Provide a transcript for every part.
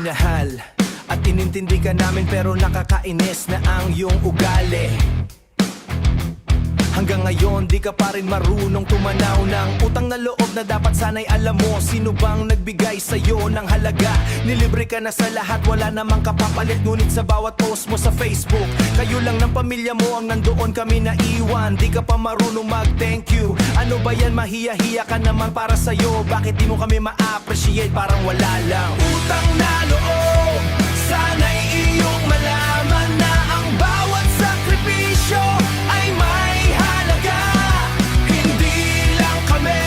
minahal at inintindi ka namin, pero nakakainis na ang iyong ugali. Hanggang ngayon di ka pa rin marunong tumanaw ng utang na loob na dapat sana'y alam mo. Sino bang nagbigay sa'yo ng halaga? Nilibre ka na sa lahat, wala namang kapapalit. Ngunit sa bawat post mo sa Facebook, kayo lang ng pamilya mo ang nandoon, kami naiwan. Di ka pa marunong mag thank you. Ano ba yan, mahiya-hiya ka naman para sa'yo? Bakit di mo kami ma-appreciate, parang wala lang? Utang na loob, sana'y iyong malaman na ang bawat sakripisyo ay may halaga. Hindi lang kami,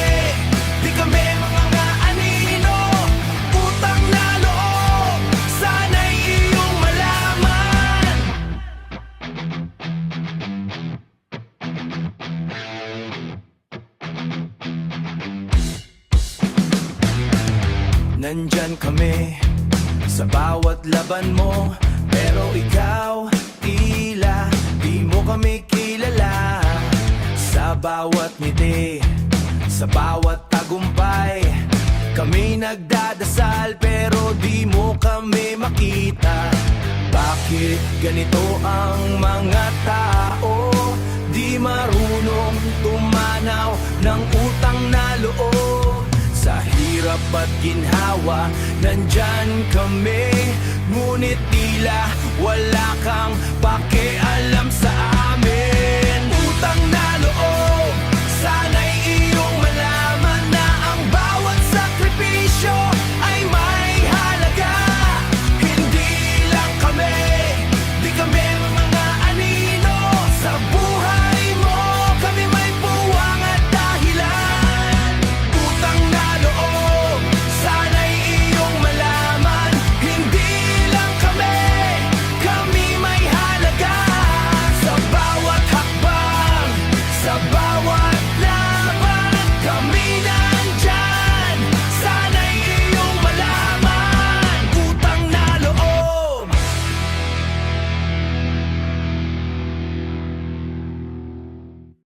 di kami mga anino. Utang na loob, sana'y iyong malaman. Nandyan kami sa bawat laban mo, pero ikaw tila di mo kami kilala. Sa bawat ngiti, sa bawat tagumpay, kami nagdadasal pero di mo kami makita. Bakit ganito ang mga tao? Di marunong tumanaw ng utang na loob. Sa hirap at ginhawa, nandyan kami, ngunit tila wala kang pakialam sa